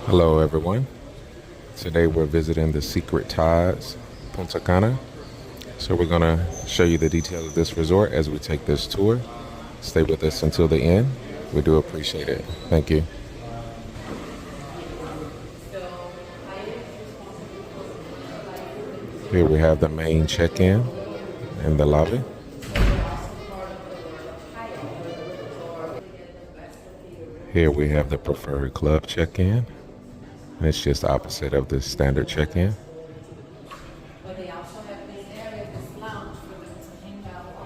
Hello, everyone. Today we're visiting the Secret Tides, Punta Cana. So we're going to show you the details of this resort as we take this tour. Stay with us until the end. We do appreciate it. Thank you. Here we have the main check-in and the lobby. Here we have the preferred club check-in. And it's just opposite of the standard check-in. But they also have this area, this lounge for them to hang out.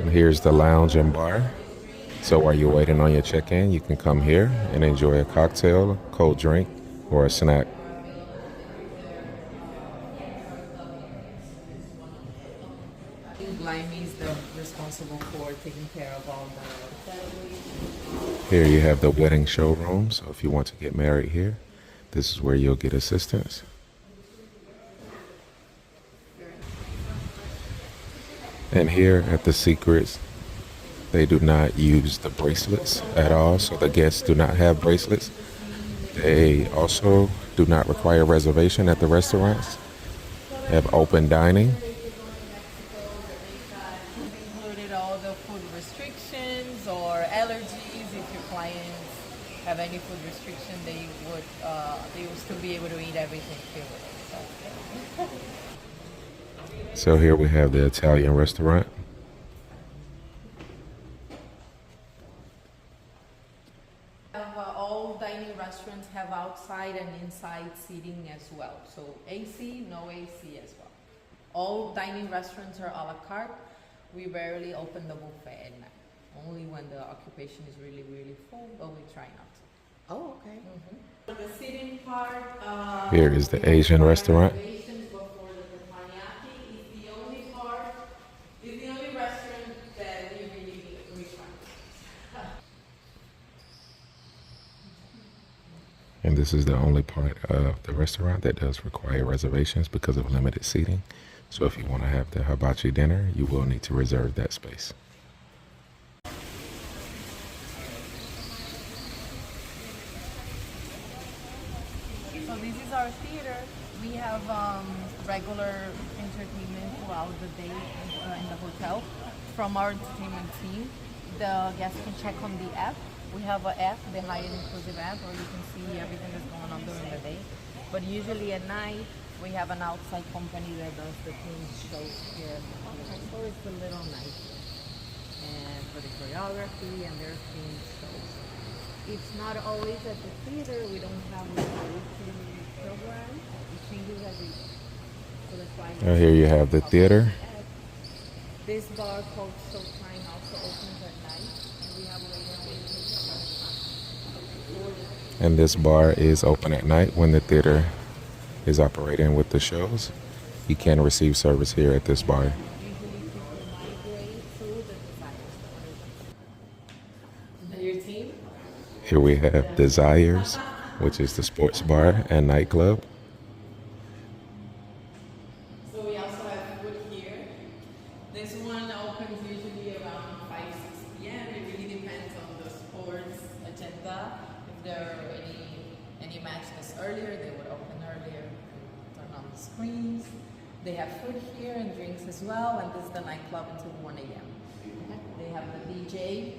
And here's the lounge and bar. So while you're waiting on your check-in, you can come here and enjoy a cocktail, cold drink, or a snack. Blimey is the responsible for taking care of all the. Here you have the wedding showroom. So if you want to get married here, this is where you'll get assistance. And here at the Secrets, they do not use the bracelets at all. So the guests do not have bracelets. They also do not require reservation at the restaurants. They have open dining. Included all the food restrictions or allergies. If your clients have any food restriction, they would still be able to eat everything here with it. So here we have the Italian restaurant. All dining restaurants have outside and inside seating as well. So AC, no AC as well. All dining restaurants are a la carte. We rarely open the buffet at night. Only when the occupation is really, really full, but we try not to. Oh, okay. The seating part. Here is the Asian restaurant. Before the teppanyaki is the only part, is the only restaurant that we really require. And this is the only part of the restaurant that does require reservations because of limited seating. So if you want to have the hibachi dinner, you will need to reserve that space. So this is our theater. We have regular entertainment throughout the day in the hotel from our entertainment team. The guests can check on the app. We have an app, the Hyatt Inclusive app, where you can see everything that's going on during the day. But usually at night, we have an outside company that does the theme shows here. So it's a little nicer. And for the choreography and their theme shows. It's not always at the theater. We don't have a weekly program. It changes every week. So that's why. Here you have the theater. This bar called Showtime also opens at night. And we have later on. And this bar is open at night when the theater is operating with the shows. You can receive service here at this bar. Usually people migrate to the Desires. Your team? Here we have Desires, which is the sports bar and nightclub. So we also have food here. This one opens usually around 5, 6 p.m. It really depends on the sports agenda. If there are any match that's earlier, they would open earlier, turn on the screens. They have food here and drinks as well, and this is the nightclub until 1 a.m. They have the DJ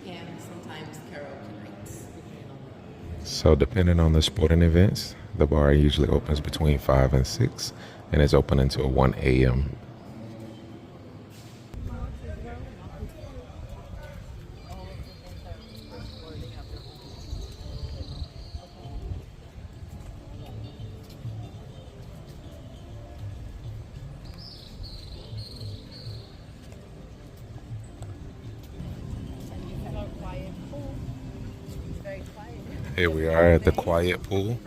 and sometimes karaoke nights. So depending on the sporting events, the bar usually opens between 5 and 6 and is open until 1 a.m. Here we are at the quiet pool.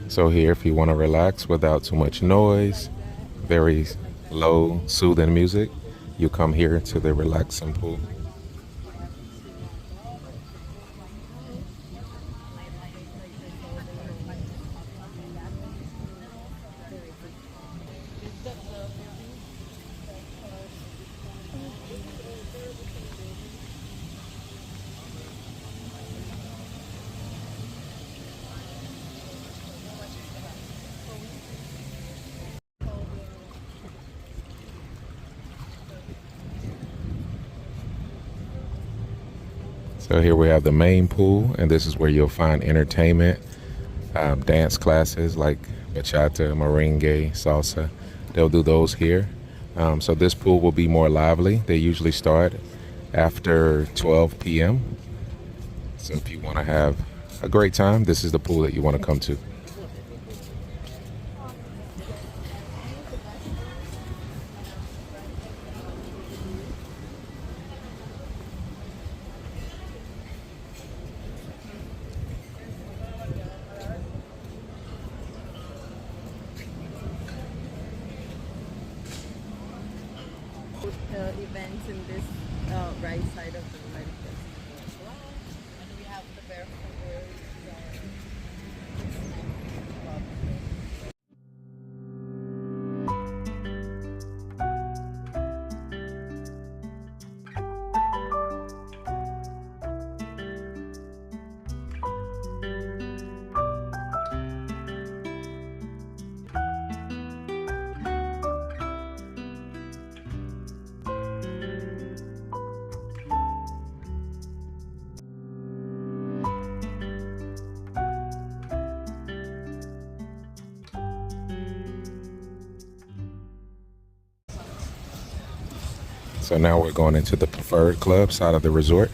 So here, if you want to relax without too much noise, very low, soothing music, you come here to the relaxing pool. So here we have the main pool, and this is where you'll find entertainment, dance classes like bachata, merengue, salsa. They'll do those here. So this pool will be more lively. They usually start after 12 p.m. So if you want to have a great time, this is the pool that you want to come to. The events in this right side of the light festival as well. And we have the barefoot roads. So now we're going into the preferred club side of the resort.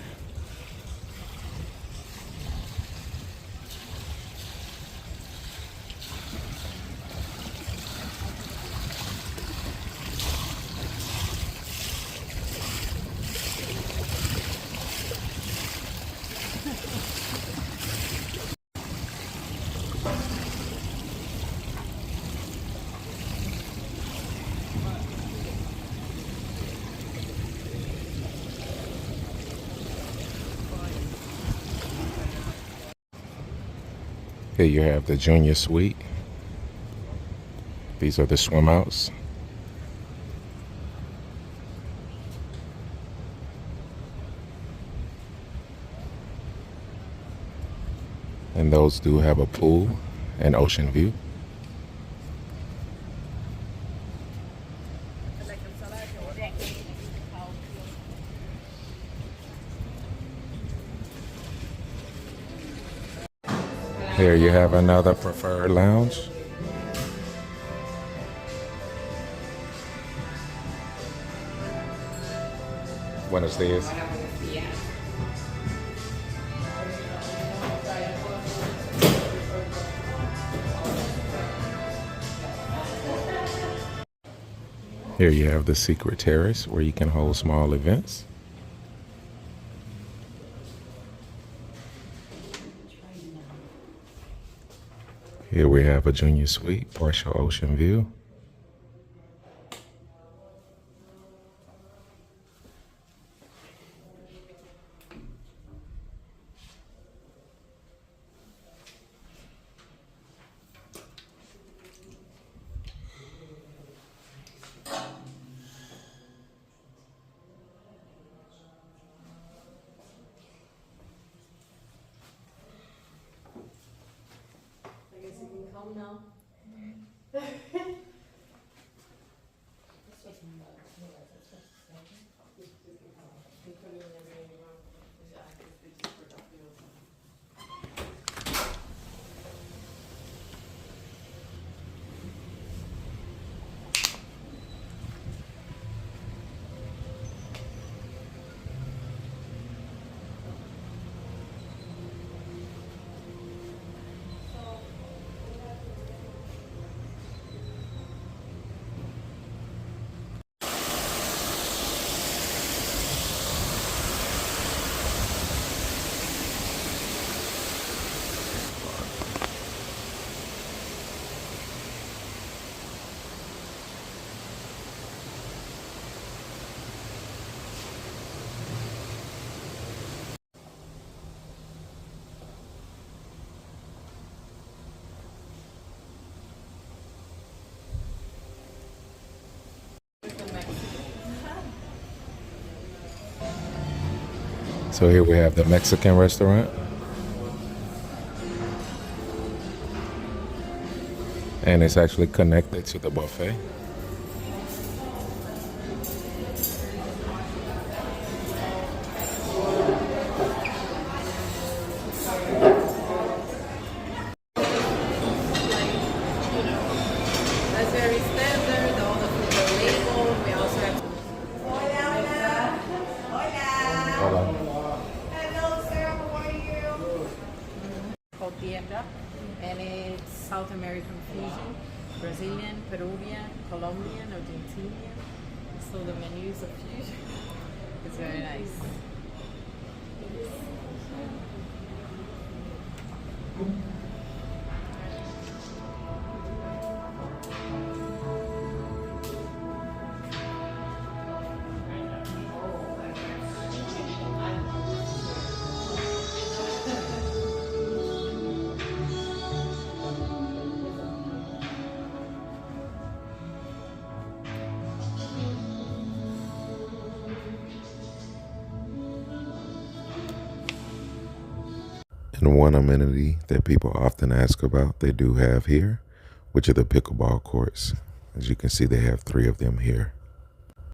Here you have the junior suite. These are the swim outs. And those do have a pool and ocean view. Here you have another preferred lounge. Buenos dias. Here you have the secret terrace where you can hold small events. Here we have a junior suite, partial ocean view. Now. So here we have the Mexican restaurant. And it's actually connected to the buffet. Hello, sir. How are you? Called Tierra, and it's South American fusion, Brazilian, Peruvian, Colombian, Argentinian. So the menu is a fusion. It's very nice. And one amenity that people often ask about, they do have here, which are the pickleball courts. As you can see, they have 3 of them here.